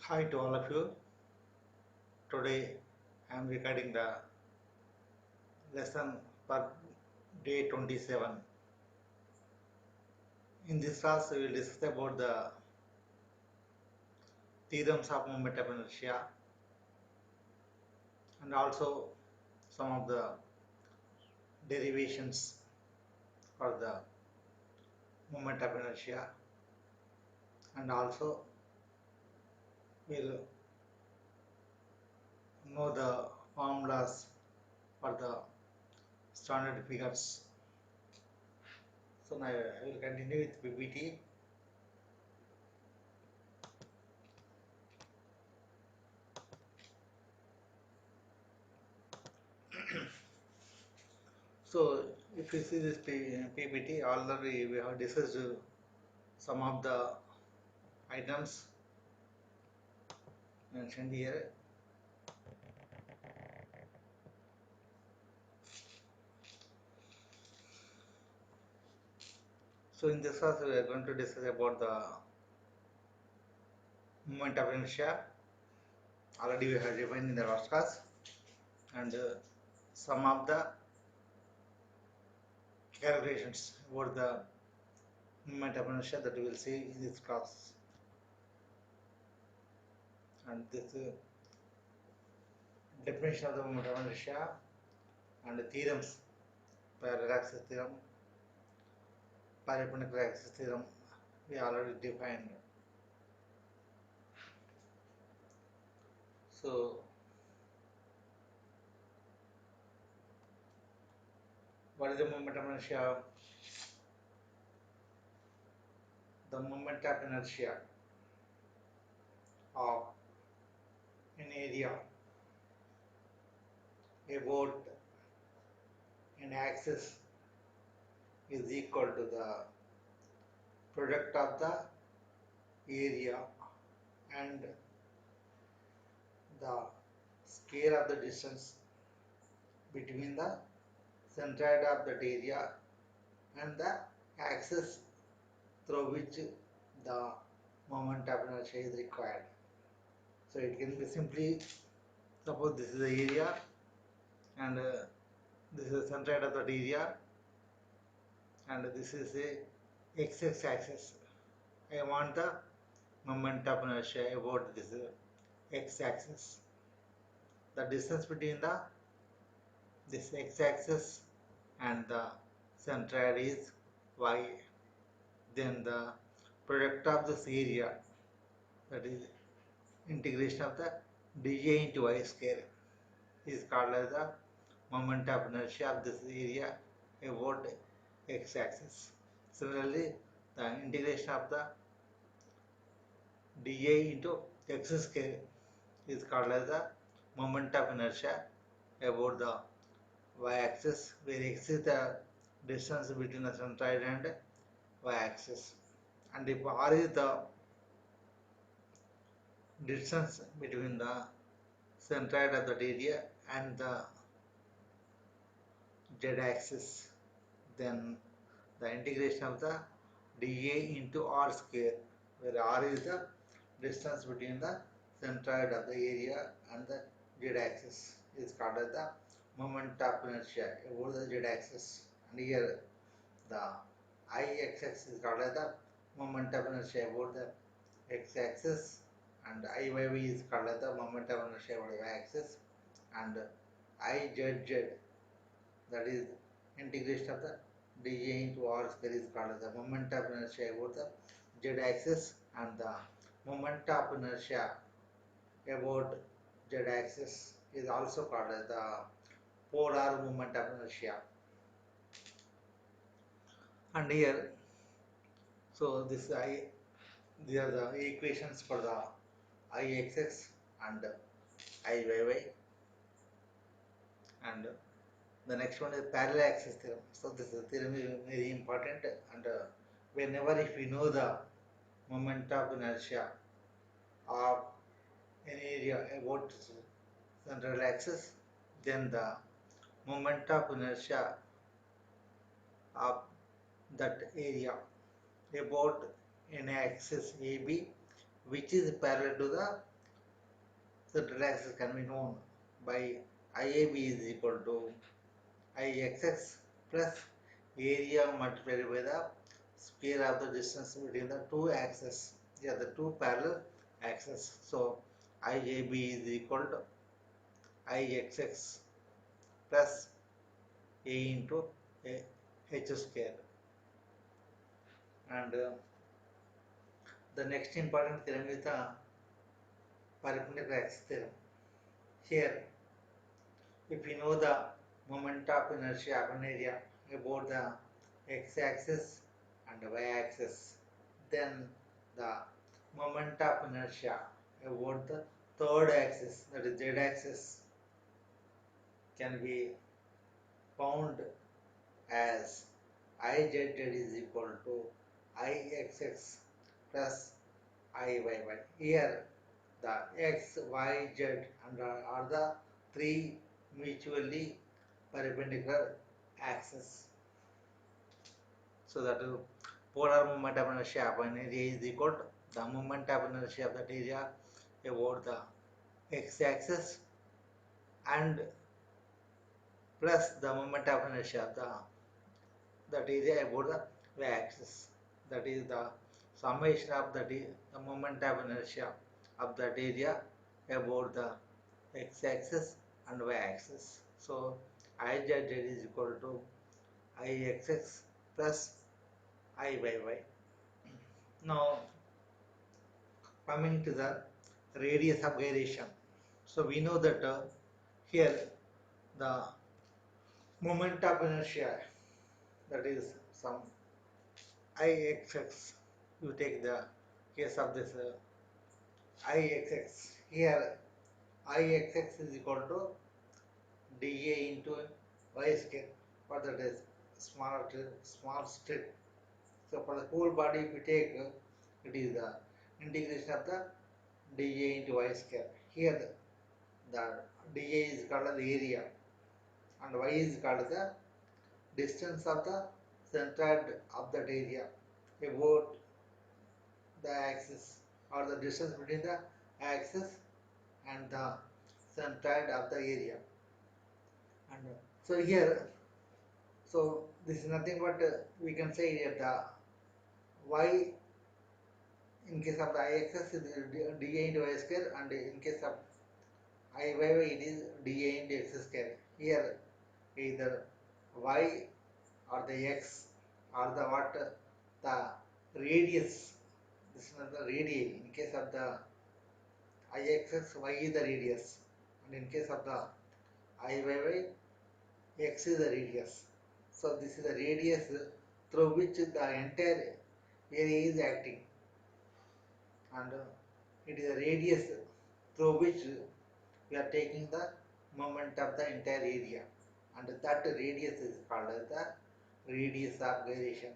Hi to all of you. Today I am recording the lesson for day 27. In this class, we will discuss about the theorems of moment of inertia and also some of the derivations for the moment of inertia, and also we will know the formulas for the standard figures. So now I will continue with PPT. So if you see this PPT, already we have discussed some of the items mentioned here. So in this class we are going to discuss about the moment of inertia. Already we have defined in the last class, and some of the calculations about the moment of inertia that we will see in this class. And this definition of the moment of inertia and the theorems, parallel axis theorem, perpendicular axis theorem, we already defined. So what is the moment of inertia? The moment of inertia of an area about an axis is equal to the product of the area and the square of the distance between the centroid of that area and the axis through which the moment of inertia is required. So it can be simply, suppose this is the area and this is the centroid of that area and this is a x axis. I want the moment of inertia about this x axis. The distance between the this x axis and the centroid is y. Then the product of this area, that is integration of the dj into y square, is called as the moment of inertia of this area about x axis. Similarly, the integration of the dj into x square is called as the moment of inertia about the y-axis, where x is the distance between the centroid and y-axis, and if r is the distance between the centroid of that area and the z-axis, then the integration of the dA into r square, where r is the distance between the centroid of the area and the z-axis, is called as the moment of inertia about the z-axis. And here the I-x-axis is called as the moment of inertia about the x-axis, and I-y-y is called as the moment of inertia about the y-axis, and I-z-z, that is integration of the dA into r square, is called as the moment of inertia about the z-axis, and the moment of inertia about z-axis is also called as the polar moment of inertia. And here, so this I, these are the equations for the Ixx and Iyy, and the next one is parallel axis theorem. So this is theorem is very important, and whenever if we know the moment of inertia of an area about central axis, then the moment of inertia of that area about an axis AB which is parallel to the central axis can be known by IAB is equal to IXX plus area multiplied by the square of the distance between the two axes. Yeah, the two parallel axes. So IAB is equal to IXX plus A into H square. And the next important theorem is the perpendicular axis theorem. Here, if we know the moment of inertia of an area about the x-axis and y-axis, then the moment of inertia about the third axis, that is z-axis, can be found as Izz is equal to Ixx plus Iyy. Here the x, y, z and are the three mutually perpendicular axes. So that polar moment of inertia of an area is equal to the moment of inertia of that area about the x-axis and plus the moment of inertia of that area about the y-axis. That is the summation of the moment of inertia of that area about the x-axis and y-axis. So Izz is equal to Ixx plus Iyy. Now coming to the radius of gyration. So we know that here the moment of inertia, that is some Ixx. You take the case of this Ixx. Here Ixx is equal to dA into y square. For that is small strip. So for the whole body, if you take it is the integration of the dA into y square. Here the dA is called the area and y is called the distance of the centroid of that area about the axis, or the distance between the axis and the centroid of the area. And so here, so this is nothing but we can say here the y in case of the Ixx is dA into y square, and in case of Iyy it is dA into x square. Here either y or the x or the what the radius. This is not the radii. In case of the Ixx, y is the radius, and in case of the Iyy, x is the radius. So this is the radius through which the entire area is acting, and it is the radius through which we are taking the moment of the entire area, and that radius is called as the radius of gyration.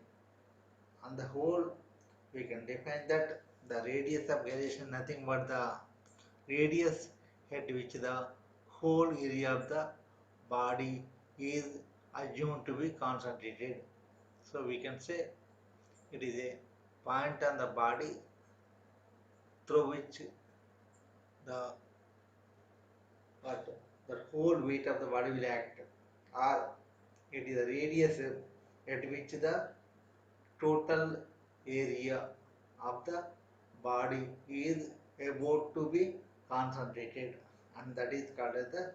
On the whole, we can define that the radius of gyration nothing but the radius at which the whole area of the body is assumed to be concentrated. So we can say it is a point on the body through which the but the whole weight of the body will act, or it is the radius at which the total area of the body is about to be concentrated, and that is called as the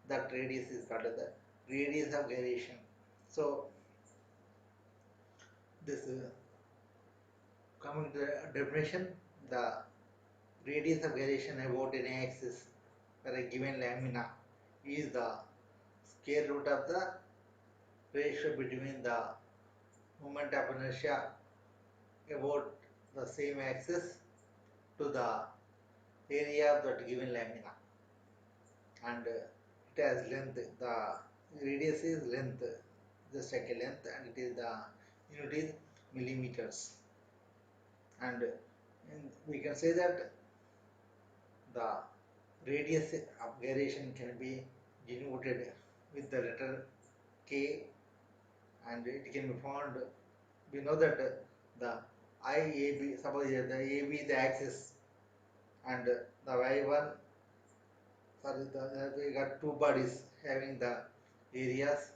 that radius is called as the radius of gyration. So this coming to the definition, the radius of gyration about an axis for a given lamina is the square root of the ratio between the moment of inertia about the same axis to the area of that given lamina, and it has length. The radius is length, just like a length, and it is the unit is millimeters. And we can say that the radius of gyration can be denoted with the letter K, and it can be found. We know that the IAB, suppose here the AB is the axis and the Y1 sorry, we got two bodies having the areas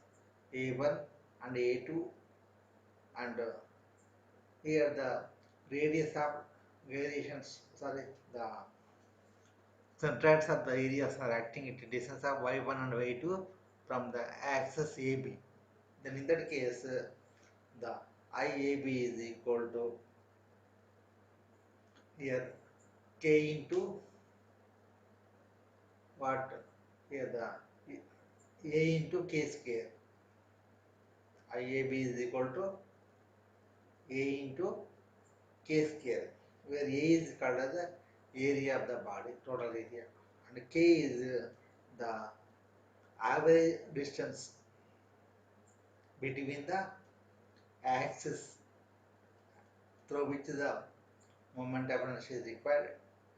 A1 and A2, and here the radius of variations, sorry, the centroids of the areas are acting at a distance of y1 and y2 from the axis AB. Then in that case, the IAB is equal to here K into what? Here the A into K square. IAB is equal to A into K square, where A is called as the area of the body, total area, and K is the average distance between the axis through which the moment of inertia is required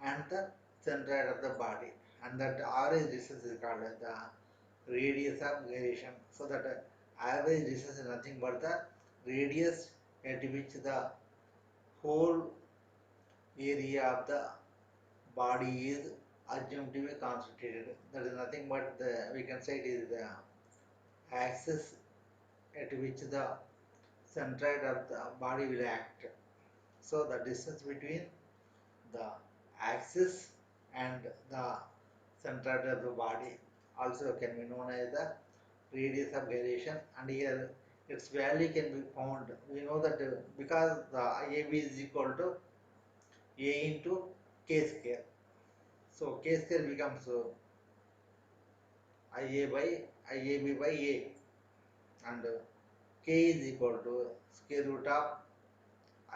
and the centroid of the body, and that average distance is called as the radius of variation. So that average distance is nothing but the radius at which the whole area of the body is assumed to be concentrated. That is nothing but we can say it is the axis at which the centroid of the body will act. So the distance between the axis and the centroid of the body also can be known as the radius of gyration, and here its value can be found. We know that because the IAB is equal to A into K square. So K square becomes IA by IAB by A, and K is equal to square root of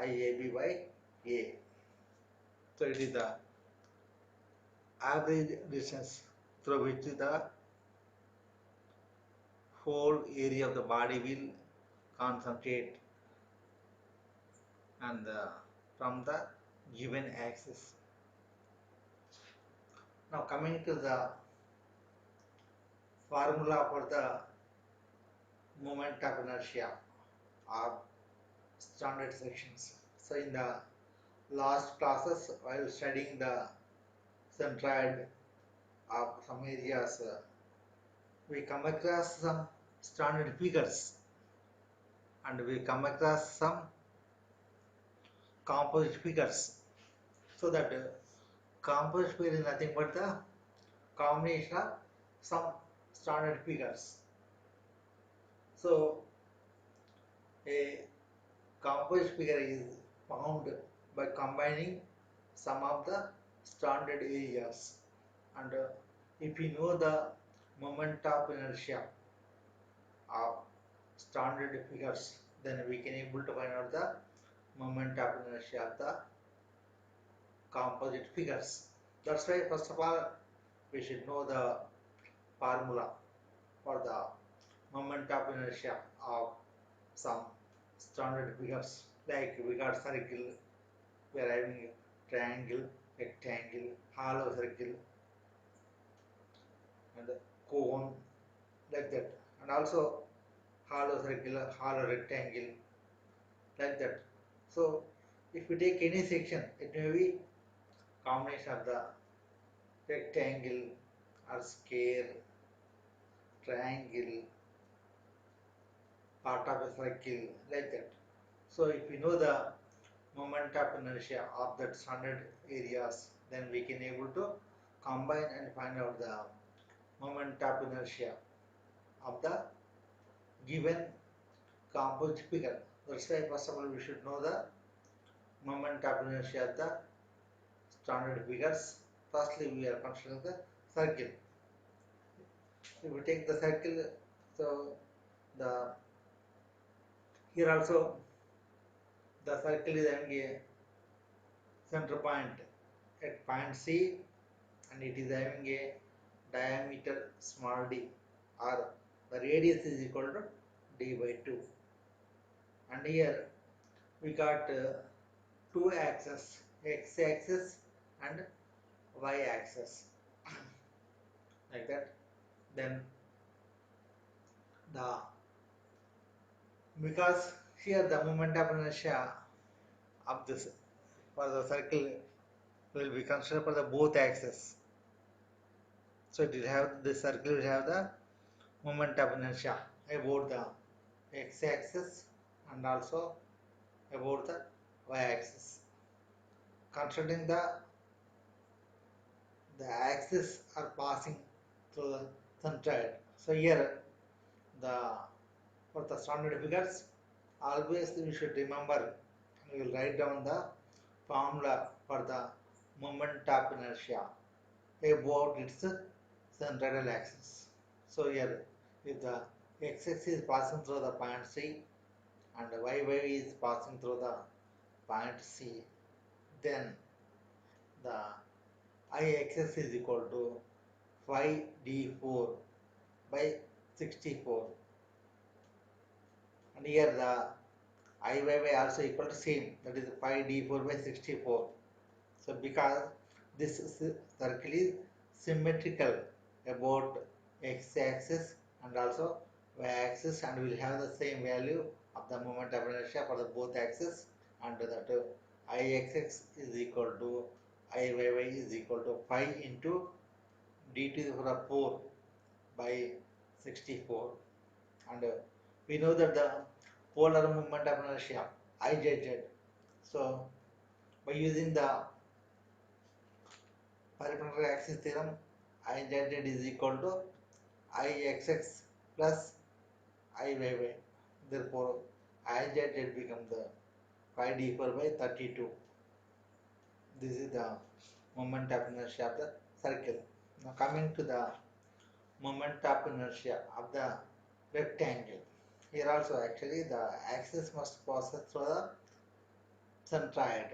IAB by A. So it is the average distance through which the whole area of the body will concentrate, and from the given axis. Now coming to the formula for the moment of inertia or standard sections. So in the last classes, while studying the centroid of some areas, we come across some standard figures, and we come across some composite figures. So that composite figure is nothing but the combination of some standard figures. So a composite figure is found by combining some of the standard areas, and if we know the moment of inertia of standard figures, then we can able to find out the moment of inertia of the composite figures. That's why first of all we should know the formula for the moment of inertia of some standard figures. Like we got circle, we are having triangle, rectangle, hollow circle, and cone, like that, and also hollow circle, hollow rectangle, like that. So if we take any section, it may be combination of the rectangle or square, triangle, part of a circle, like that. So if we know the moment of inertia of that standard areas, then we can able to combine and find out the moment of inertia of the given composite figure. That's why first of all we should know the moment of inertia of the standard figures. Firstly, we are considering the circle. If we take the circle, so the here also the circle is having a center point at point C, and it is having a diameter small d, or the radius is equal to d by 2. And here we got two axes, x axis and y axis, like that. Then the because here the moment of inertia of this for the circle will be considered for the both axes. So it will have the circle will have the moment of inertia about the x-axis and also about the y-axis. Considering the axis are passing through the centroid. So here the for the standard figures, always we should remember, we will write down the formula for the moment of inertia about its centroidal axis. So here, if the x-axis is passing through the point C and the y is passing through the point C, then the I-axis is equal to 5d4 by 64, and here the Iyy also equal to same, that is 5d4 by 64. So because this circle is symmetrical about x-axis and also y-axis, and will have the same value of the moment of inertia for the both axes, and that Ixx is equal to Iyy is equal to 5 into d to the power 4 by 64. And we know that the polar moment of inertia Izz. So by using the perpendicular axis theorem, Izz is equal to Ixx plus Iyy. Therefore, Izz becomes the 5d4 by 32. This is the moment of inertia of the circle. Now coming to the moment of inertia of the rectangle. Here also actually the axis must pass through the centroid.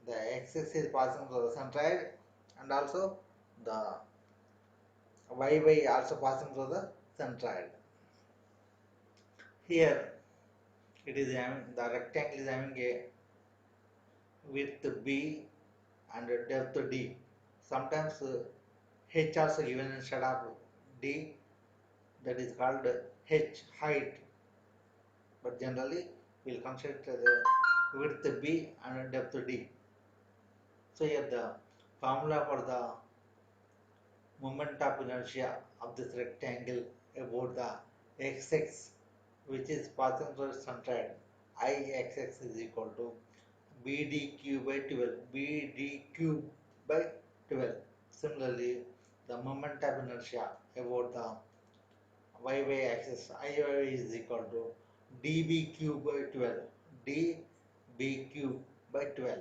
The axis is passing through the centroid, and also the y also passing through the centroid. Here it is having the rectangle is having a width b and a depth d. Sometimes h also given instead of d, that is called h height, but generally we will consider the width b and depth d. So here the formula for the moment of inertia of this rectangle about the x-axis which is passing through the centroid, Ixx is equal to bd cube by 12, bd cube by 12. Similarly, the moment of inertia about the y axis Iy is equal to db cube by 12, db cube by 12.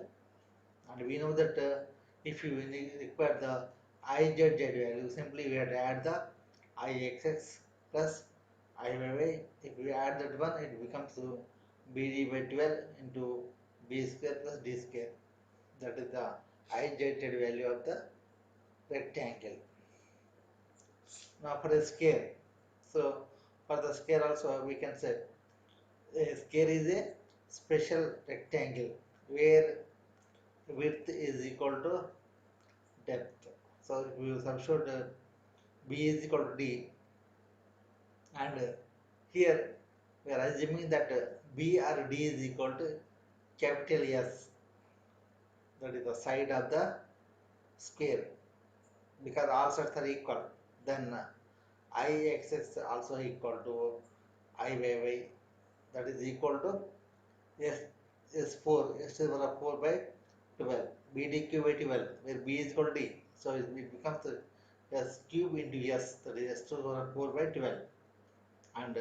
And we know that if you require the Izz value, simply we have to add the Ixx plus Iyy. If we add that one, it becomes bd by 12 into b square plus d square. That is the Izz value of the rectangle. Now for the square. So for the square also we can say a square is a special rectangle where width is equal to depth. So if we substitute b is equal to d, and here we are assuming that b or d is equal to capital S, that is the side of the square, because all sides are equal. Then Ixx also equal to Iyy, that is equal to S S4 S to the power of 4 by 12, bd by 12, where b is equal to d. So it becomes s cube into s, that is s to the power of 4 by 12. And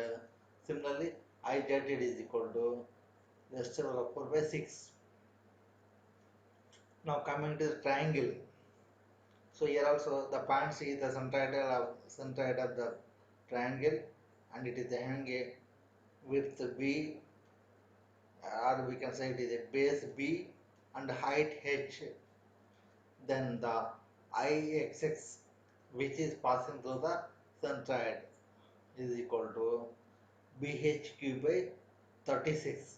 similarly, Izz is equal to s to the power of 4 by 6. Now coming to the triangle. So here also the point C is the centroid of the triangle, and it is having a width b, or we can say it is a base b and height h. Then the Ixx which is passing through the centroid is equal to bh cube by 36.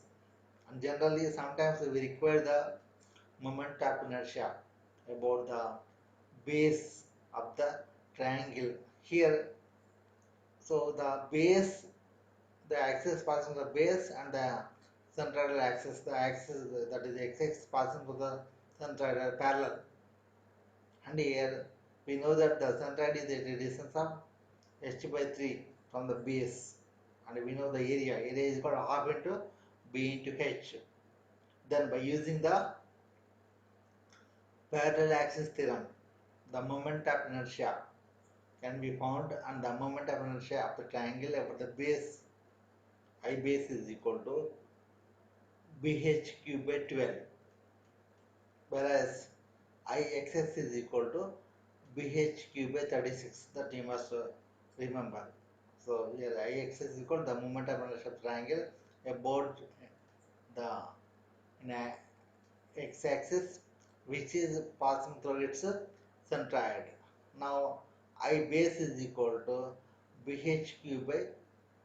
And generally sometimes we require the moment of inertia about the base of the triangle. Here, so the base, the axis passing the base, and the centroidal axis, the axis that is x-axis passing through the centroid are parallel. And here we know that the centroid is the distance of h by 3 from the base, and we know the area is equal to half into b into h. Then by using the parallel axis theorem, the moment of inertia can be found, and the moment of inertia of the triangle about the base I base is equal to bh cube by 12, whereas Ixx is equal to bh cube by 36. That you must remember. So here Ix is equal to the moment of inertia of triangle about the in a x-axis, which is passing through its centroid. Now I base is equal to bh cube by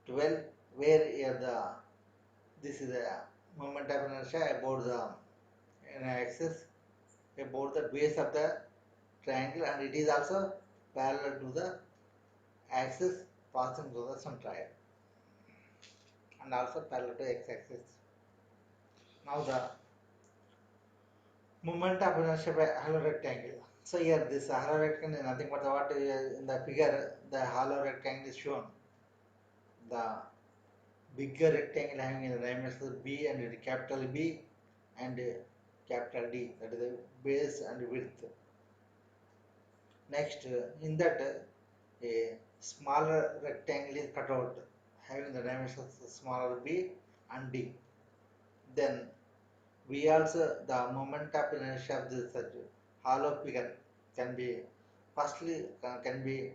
12, where here this is a moment of inertia about the axis about the base of the triangle, and it is also parallel to the axis passing through the centroid and also parallel to x-axis. Now the moment of inertia by hollow rectangle. So here this hollow rectangle is nothing but what in the figure the hollow rectangle is shown. The bigger rectangle having the dimensions b and capital B and capital D, that is the base and width. Next, in that a smaller rectangle is cut out having the dimensions smaller b and d. Then we also the moment of inertia of this hollow figure can be firstly can be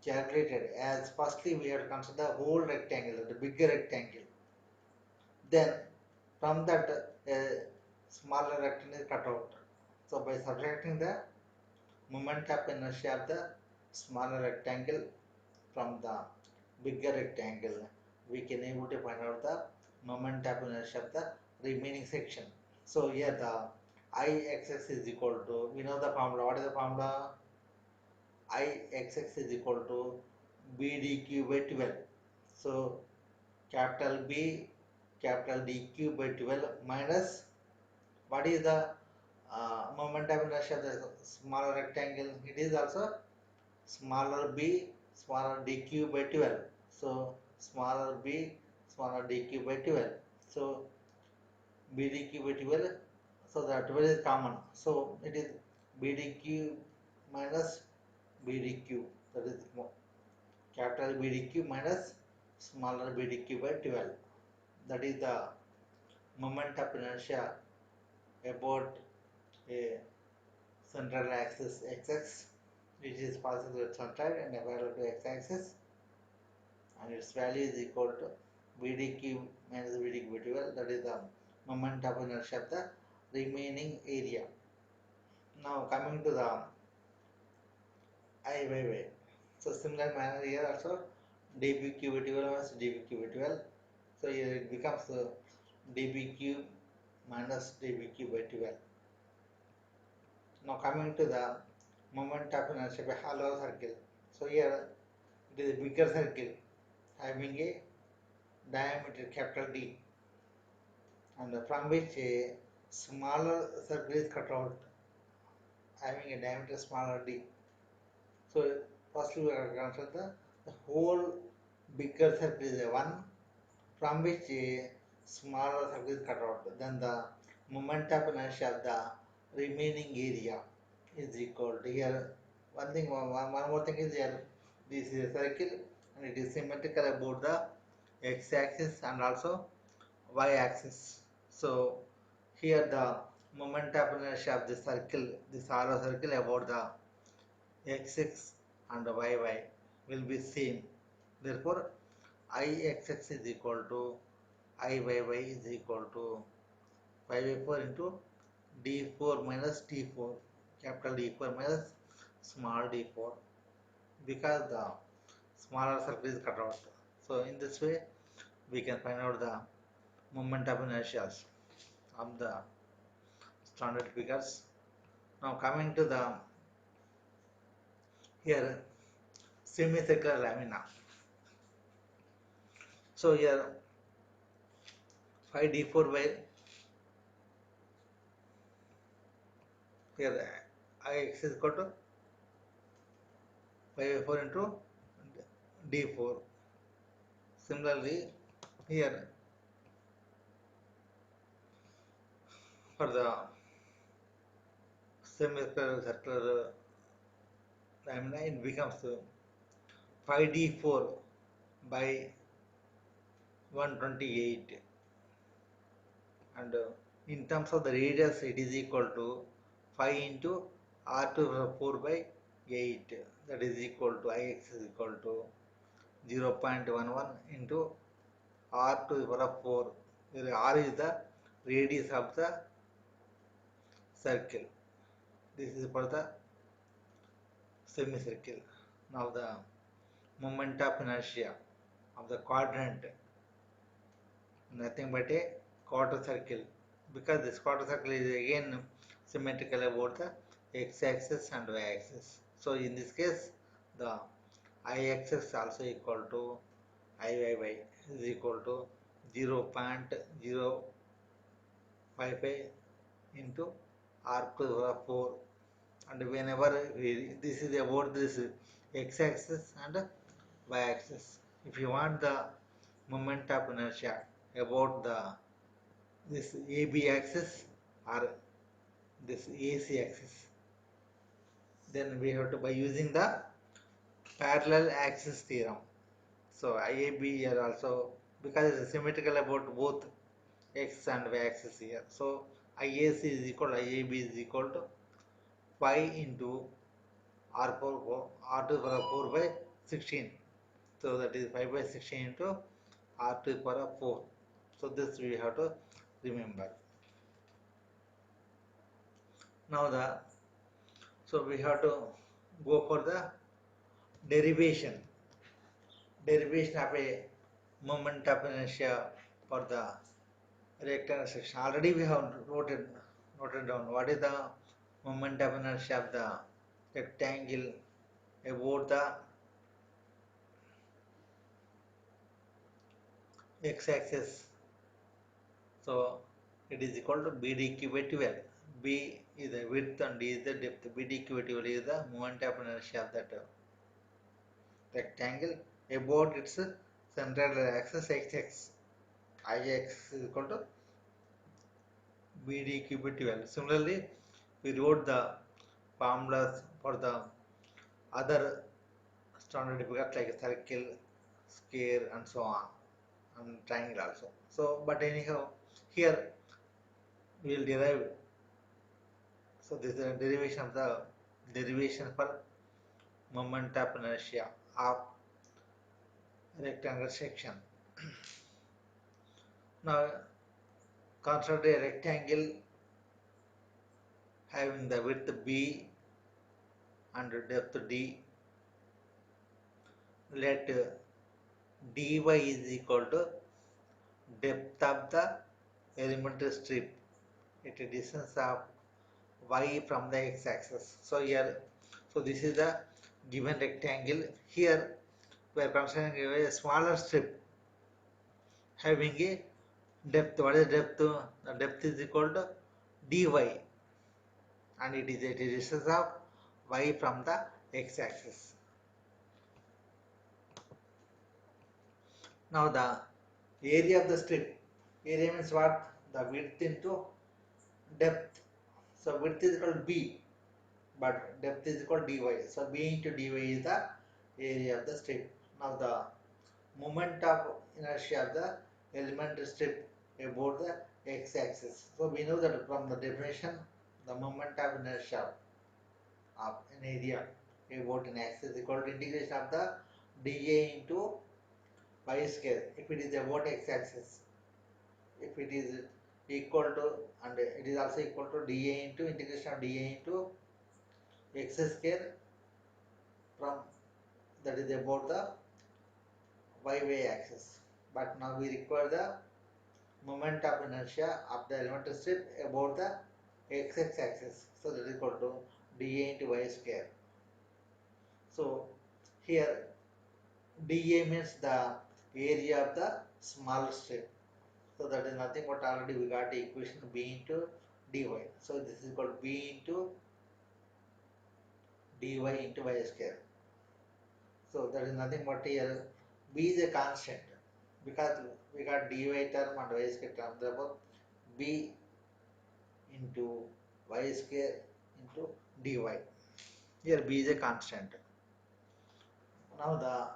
calculated as firstly we have to consider the whole rectangle, the bigger rectangle. Then from that smaller rectangle is cut out. So by subtracting the moment of inertia of the smaller rectangle from the bigger rectangle, we can able to find out the moment of inertia of the remaining section. So here the Ixx is equal to, we know the formula. What is the formula? Ixx is equal to bdq by 12. So capital B, capital DQ by 12 minus what is the moment of inertia of the smaller rectangle? It is also smaller b, smaller dq by 12. So smaller b, smaller dq by 12. So bdq by 12. So the 12 is common. So it is bdq minus bdq. That is capital bdq minus smaller bdq by 12. That is the moment of inertia about a central axis xx, which is passing through its centroid and parallel to x-axis, and its value is equal to bdq minus bdq by 12. That is the moment of inertia of the remaining area. Now coming to the I. So similar manner here also dbq by 12 minus dbq by 12. So here it becomes dbq minus dbq by 12. Now coming to the moment of inertia by hollow circle. So here it is a bigger circle having a diameter capital D, and from which a smaller circle is cut out having a diameter smaller d. So firstly we are consider the whole bigger circle is a 1 from which a smaller circle is cut out. Then the moment of inertia of the remaining area is equal to here one more thing is here, this is a circle and it is symmetrical about the x-axis and also y-axis. So here the moment of inertia of the circle, this hollow circle about the x-axis and the y-y will be same. Therefore Ixx is equal to Iyy is equal to 5 by 4 into d4 minus d4, capital D4 minus small d4, because the smaller circle is cut out. So in this way we can find out the moment of inertia of the standard figures. Now coming to the here semicircular lamina. So here 5d4 by here Ix is equal to 5/4 into d4. Similarly, here for the semicircular lamina, it becomes 5d4 by 128, and in terms of the radius, it is equal to 5 into r to the 4 by 8, that is equal to ix is equal to 0.11 into r to the power of 4, where r is the radius of the circle. This is for the semicircle. Now the moment of inertia of the quadrant, nothing but a quarter circle, because this quarter circle is again symmetrical about the x-axis and y-axis. So in this case, the I-axis also equal to IYY is equal to 0.055 into r to the 4, and whenever this is about this x-axis and y-axis. If you want the moment of inertia about the this AB axis or this AC axis, then we have to by using the parallel axis theorem. So IAB here also, because it is symmetrical about both x and y axis here. So IAC is equal to IAB is equal to 5 into R to the power of 4 by 16. So that is 5 by 16 into R to the power of 4. So this we have to remember. Now we have to go for the derivation of a moment of inertia for the rectangle section. Already we have noted down what is the moment of inertia of the rectangle about the x-axis. So it is equal to BdQ by 12. B is the width and D is the depth. BdQ by 12 is the moment of inertia of that rectangle about its central axis x. Ix is equal to BdQ by 12. Similarly, we wrote the formulas for the other standard figures like circle, square, and so on, and triangle also. So, but anyhow, here we will derive. So, this is the derivation of the derivation for moment of inertia of rectangle section. Now, consider a rectangle having the width B and depth D. Let dy is equal to depth of the elementary strip at a distance of y from the x-axis. So here, so this is the given rectangle. Here we are considering a smaller strip having a depth. What is depth? The depth is equal to dy, and it is at a distance of y from the x-axis. Now the area of the strip. Area means what? The width into depth. So width is equal to b, but depth is equal to dy. So b into dy is the area of the strip. Now the moment of inertia of the elementary strip about the x-axis. So we know that from the definition, the moment of inertia of an area about an axis is equal to integration of the dA into y square if it is about x-axis. If it is equal to, and it is also equal to dA into integration of dA into x square from, that is about the y axis. But now we require the moment of inertia of the elementary strip about the x axis. So that is equal to dA into y square. So here dA means the area of the small strip. So that is nothing but already we got the equation b into dy. So this is called b into dy into y square. So that is nothing but here b is a constant because we got dy term and y square term. Therefore, b into y square into dy. Here b is a constant. Now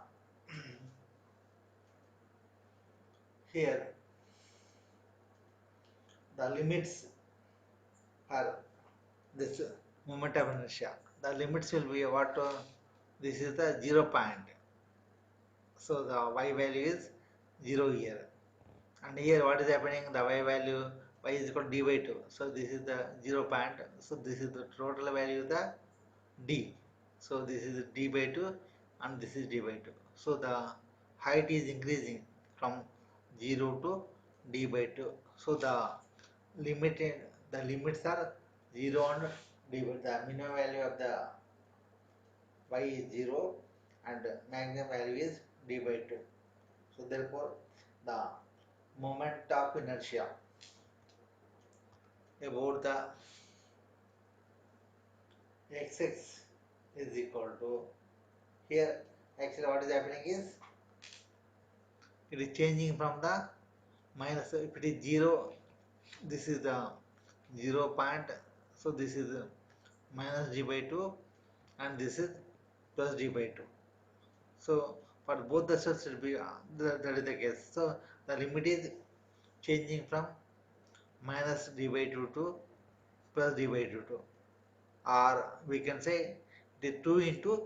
here the limits are this moment of inertia. The limits will be what? This is the 0 point. So the y value is 0 here. And here what is happening? The y value, y is equal to d by 2. So this is the 0 point. So this is the total value of the d. So this is d by 2 and this is d by 2. So the height is increasing from 0 to d by 2. So the limits are 0 and d by the minimum value of the y is 0 and maximum value is d by 2. So therefore the moment of inertia about the xx is equal to, here actually what is happening is it is changing from the minus, if it is 0 this is the 0 point, so this is minus d by 2 and this is plus d by 2. So for both the sets will be that is the case. So the limit is changing from minus d by 2 to plus d by 2 to, or we can say the 2 into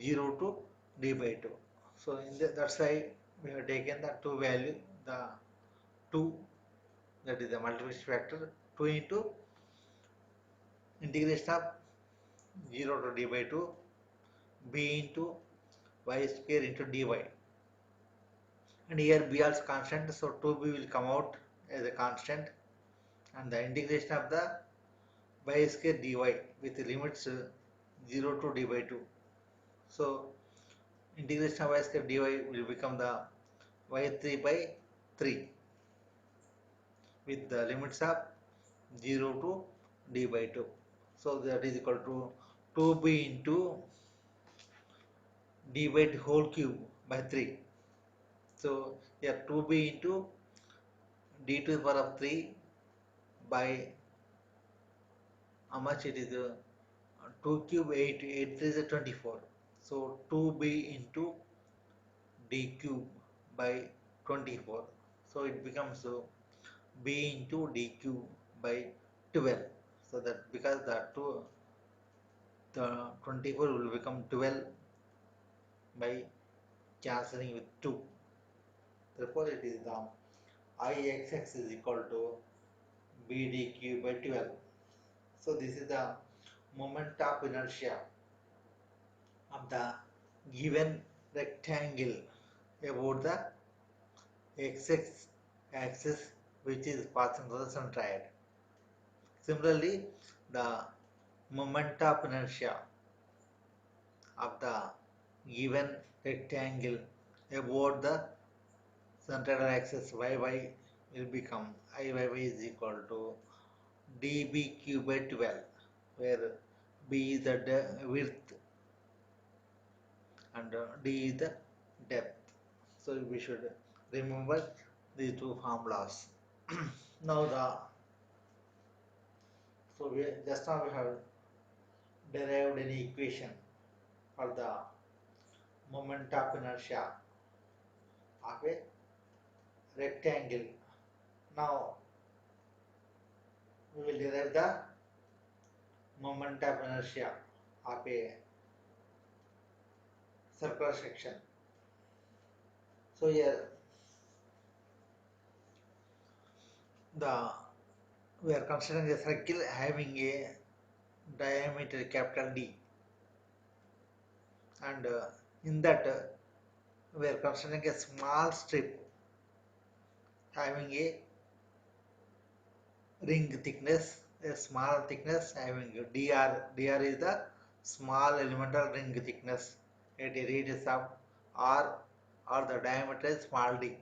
0 to d by 2. So that's why we have taken the 2 value, the 2, that is the multiplication factor, 2 into integration of 0 to d by 2 b into y square into dy. And here b also constant, so 2b will come out as a constant, and the integration of the y square dy with limits 0 to d by 2. So integration of y square dy will become the y3 by 3 with the limits of 0 to d by 2. So that is equal to 2b into d by whole cube by 3. So here 2b into d to the power of 3 by how much it is, 2 cube 8, 8 3 is 24. So 2b into d cube by 24. So it becomes b into d cube by 12. So that because the 24 will become 12 by cancelling with 2. Therefore it is the Ixx is equal to bd cube by 12. So this is the moment of inertia of the given rectangle about the x axis which is passing through the centroid. Similarly, the moment of inertia of the given rectangle about the centroidal axis yy will become Iyy is equal to db cube by 12, where b is the width and d is the depth. So we should remember these two formulas. Now we just now we have derived an equation for the moment of inertia of a rectangle. Now we will derive the moment of inertia of a circular section. So here the we are considering a circle having a diameter capital D, and in that we are considering a small strip having a ring thickness, a small thickness having dr. Dr is the small elemental ring thickness at a radius of r, or the diameter is small d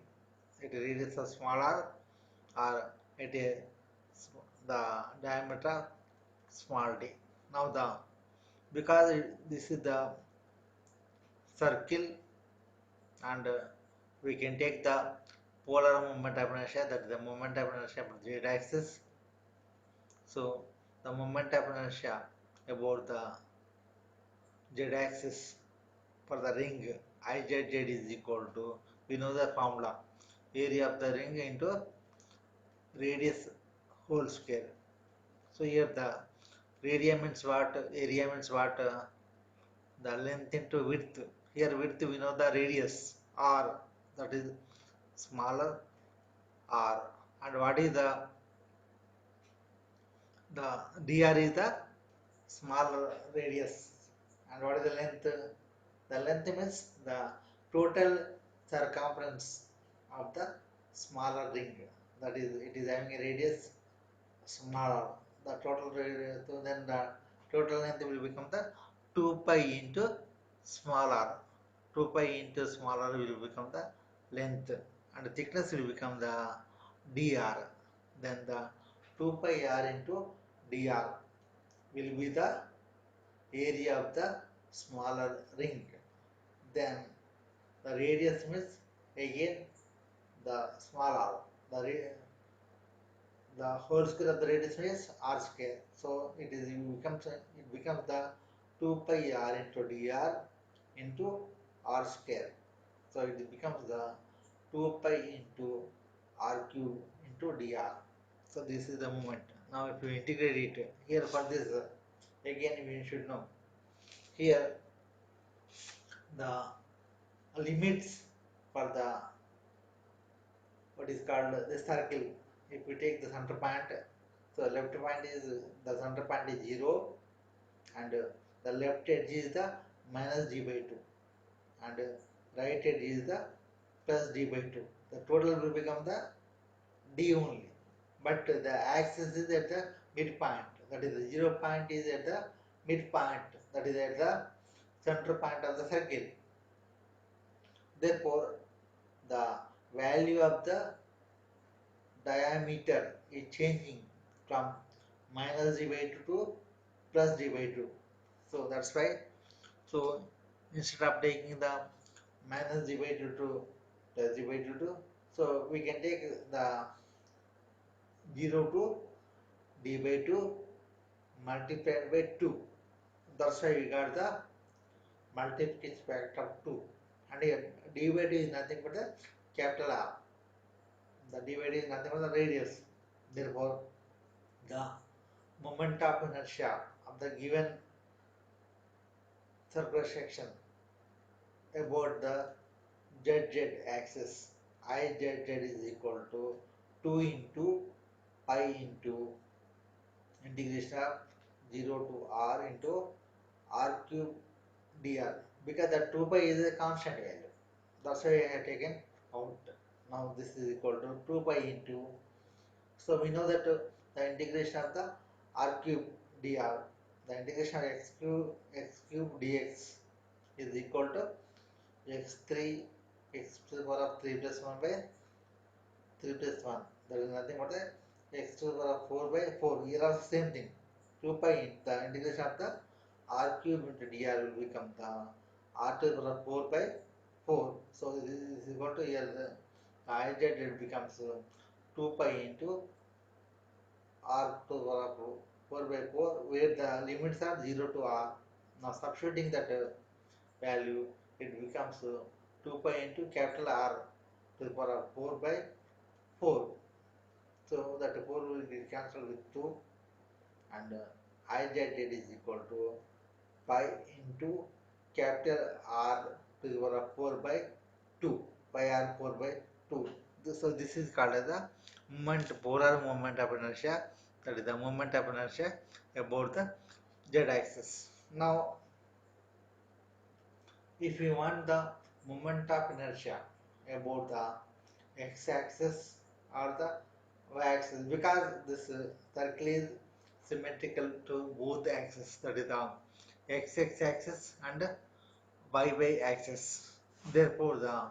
at a radius of small r, or at a the diameter small d. Now because this is the circle, and we can take the polar moment of inertia, that is the moment of inertia of the z axis. So the moment of inertia about the z axis for the ring Izz is equal to, we know the formula, area of the ring into radius whole square. So here the area means what? Area means what? The length into width. Here width we know the radius r, that is smaller r, and what is the dr is the smaller radius, and what is the length? The length means the total circumference of the smaller ring, that is it is having a radius smaller, the total radius, so then the total length will become the 2 pi into smaller, 2 pi into smaller will become the length, and the thickness will become the dr. Then the 2 pi r into dr will be the area of the smaller ring. Then the radius means again the small r, the whole square of the radius is r square. So it becomes the 2 pi r into dr into r square. So it becomes the 2 pi into r cube into dr. So this is the moment. Now if you integrate it here for this, again we should know here the limits for the what is called the circle. If we take the center point, so left point is the center point is 0, and the left edge is the minus d by 2, and right edge is the plus d by 2. The total will become the d only, but the axis is at the midpoint, that is the 0 point is at the midpoint, that is at the center point of the circle. Therefore the value of the diameter is changing from minus d by 2 to plus d by 2. So that's why, so instead of taking the minus d by 2 to plus d by 2 to, so we can take the 0 to d by 2 multiplied by 2. That's why we got the multiplication factor of 2. And here d by 2 is nothing but the capital R. The d by 2 is nothing but the radius. Therefore, the moment of inertia of the given circular section about the ZZ axis, Izz is equal to 2 into pi into integration of 0 to r into r cube dr, because the 2 pi is a constant value. That's why I have taken out. Now this is equal to 2 pi into, so we know that the integration of the r cube dr, the integration of x cube dx is equal to x3 x to the power of 3 plus 1 by 3 plus 1. That is nothing but the x to the power of 4 by 4. Here also same thing. 2 pi the integration of the r cube into dr will become the r to the power of 4 by 4. So this is equal to, here the Izz becomes 2 pi into r to the power of 4 by 4, where the limits are 0 to r. Now substituting that value, it becomes 2 pi into capital R to the power of 4 by 4. So that 4 will be cancelled with 2, and Izz is equal to pi into capital R to the power of 4 by 2, pi R 4 by 2. So this is called as the polar moment of inertia, that is the moment of inertia about the z axis. Now if we want the moment of inertia about the x-axis or the y-axis, because this circle is symmetrical to both axes, that is the x-x axis and y-y axis. Therefore, the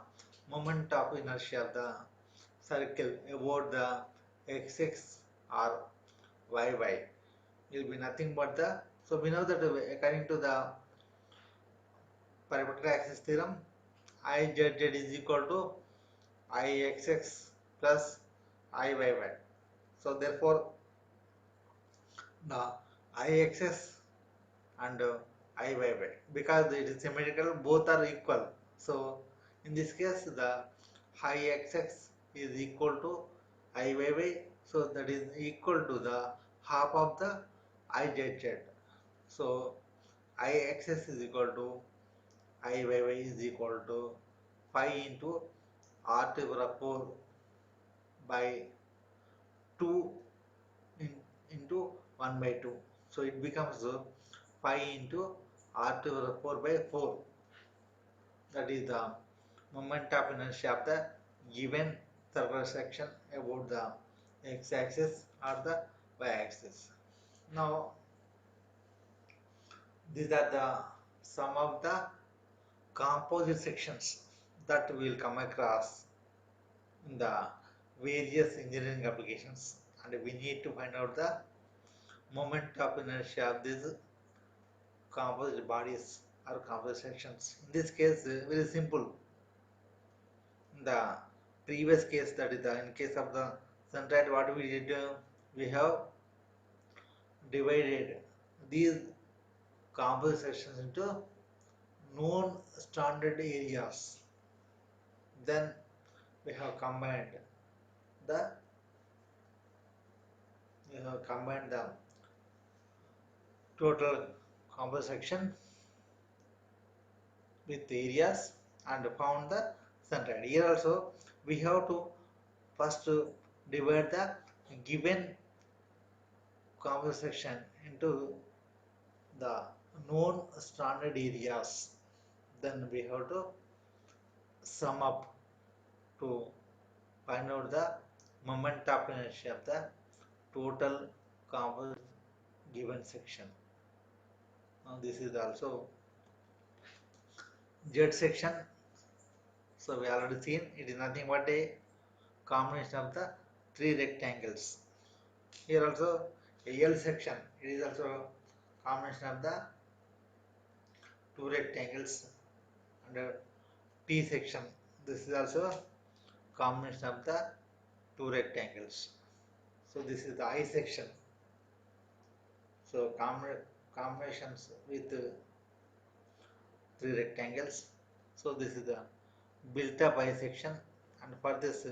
moment of inertia of the circle about the x-x or y-y will be nothing but the, so we know that according to the perimeter axis theorem, Izz is equal to Ixx plus Iyy. So therefore the Ixx and Iyy, because it is symmetrical, both are equal. So in this case the Ixx is equal to Iyy, so that is equal to the half of the Izz. So Ixx is equal to Iyy is equal to 5 into r to the power of 4 by 2 in, into 1 by 2. So it becomes 5 into r to the power of 4 by 4. That is the moment of inertia of the given circular section about the x-axis or the y-axis. Now these are the some of the composite sections that we will come across in the various engineering applications, and we need to find out the moment of inertia of these composite bodies or composite sections. In this case, very simple. In the previous case, that is the in case of the centroid, what we did, we have divided these composite sections into known standard areas. Then we have combined the total composite section with areas and found the centroid. Here also we have to first divide the given composite section into the known standard areas. Then we have to sum up to find out the moment of inertia of the total composite given section. Now this is also Z section. So we already seen it is nothing but a combination of the three rectangles. Here also a L section. It is also combination of the two rectangles, and a T section. This is also combination of the two rectangles. So this is the I section. So combinations with three rectangles. So this is the built up I section, and for this,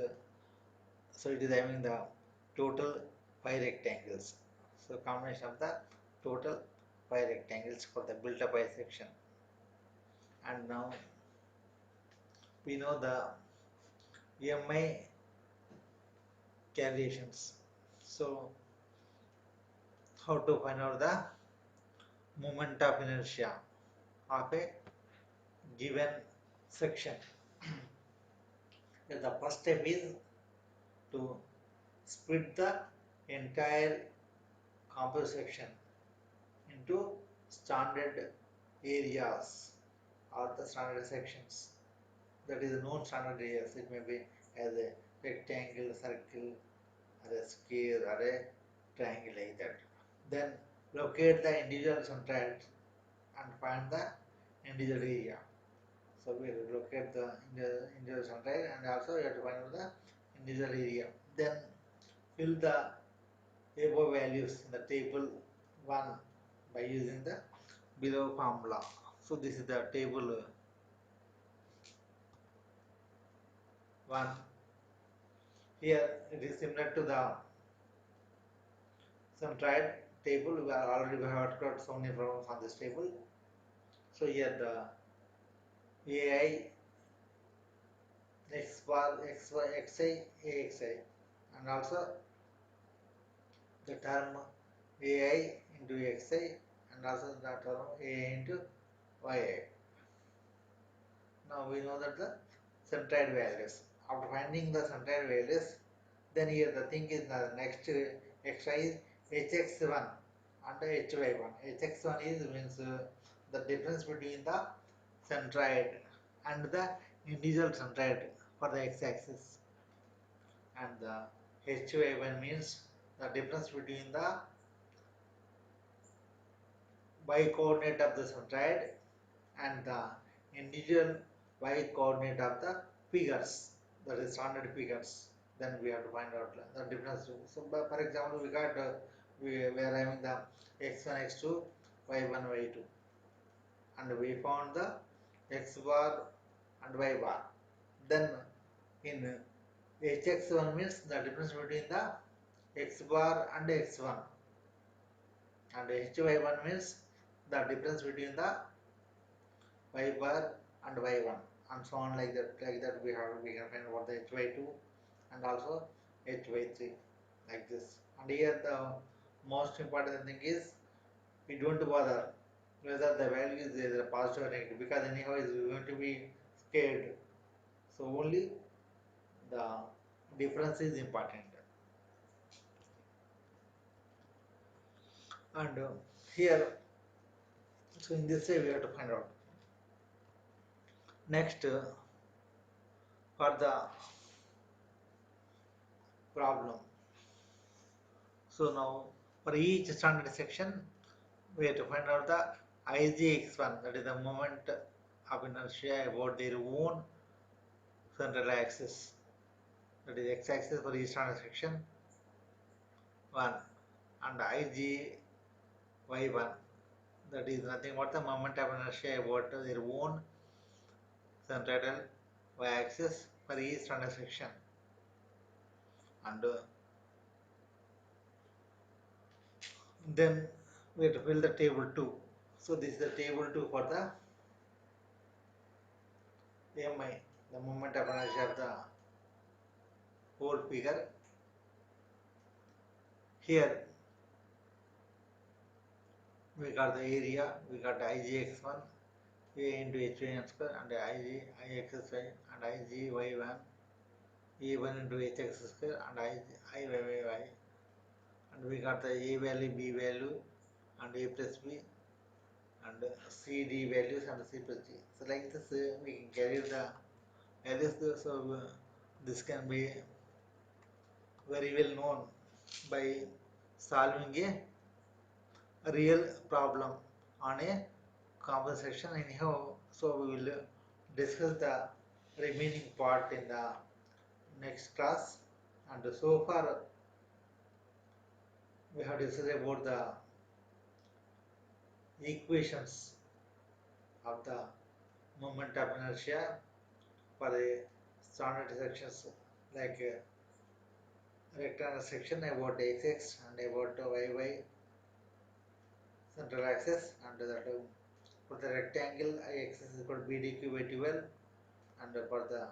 so it is having the total 5 rectangles. So combination of the total 5 rectangles for the built up I section. And now we know the EMI calculations. So how to find out the moment of inertia of a given section? The first step is to split the entire composite section into standard areas or the standard sections. That is known standard areas. It may be as a rectangle, circle, or a square, or a triangle like that. Then locate the individual centroids and find the individual area. So we locate the individual centroid, and also we have to find out the individual area. Then fill the above values in the table 1 by using the below formula. So this is the table 1. Here it is similar to the centroid table. We have got so many problems on this table. So here the AI x bar xy xi axi, and also the term AI into xi, and also the term AI into yi. Now we know that the centroid values. After finding the centroid values, then here the thing is the next extra is hx1 and hy1. hx1 is means the difference between the centroid and the individual centroid for the x-axis, and the hy1 means the difference between the y coordinate of the centroid and the individual y coordinate of the figures, that is standard figures. Then we have to find out the difference. So, for example, we got we are having the x1, x2, y1, y2, and we found the x bar and y bar. Then in hx1 means the difference between the x bar and x1, and hy1 means the difference between the y bar and y1, and so on, like that. Like that we can find what the hy2 and also hy3, like this. And here the most important thing is we don't bother whether the value is either positive or negative, because anyhow is going to be scared. So only the difference is important. And here, so in this way we have to find out. Next, for the problem. So now for each standard section we have to find out the IgX1, that is the moment of inertia about their own central axis, that is x-axis for each standard section 1, and IgY1, that is nothing but the moment of inertia about their own central y-axis for each standard section. And then we have to fill the table 2. So this is the table 2 for the MI, the moment of inertia of the whole figure. Here we got the area, we got Igx1, A into H1 square, and Ixy and Igy1, A1 into Hx square, and Iyy, and we got the A value, B value, and A plus B, and C, D values, and C plus D. So like this we can carry the values, so this can be very well known by solving a real problem on a complex section. Anyhow, so we will discuss the remaining part in the next class. And so far we have discussed about the equations of the moment of inertia for the standard sections, like rectangular section about x and about y central axis, and that for the rectangle ix is equal to bdq by 12, and for the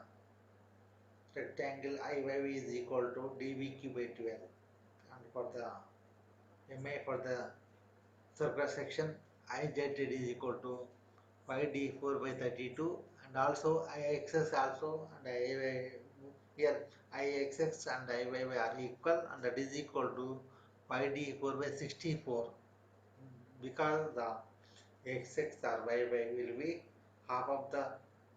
rectangle Iyy is equal to dvq by 12, and for the MA for the circular section Izz is equal to pi d4 by 32, and also Ixx also, and Iy, here Ixx and Iyy are equal, and that is equal to pi d4 by 64, because the xx or yy will be half of the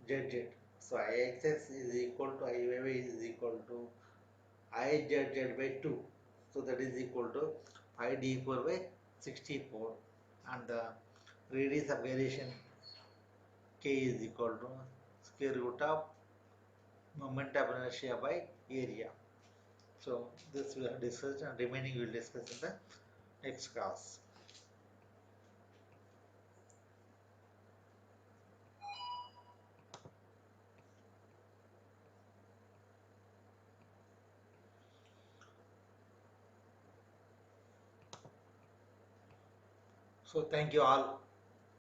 zz. So Ixx is equal to Iyy is equal to Izz by 2. So that is equal to pi d4 by 64, and the radius of gyration k is equal to square root of moment of inertia by area. So this we have discussed, and remaining we will discuss in the next class. So thank you all.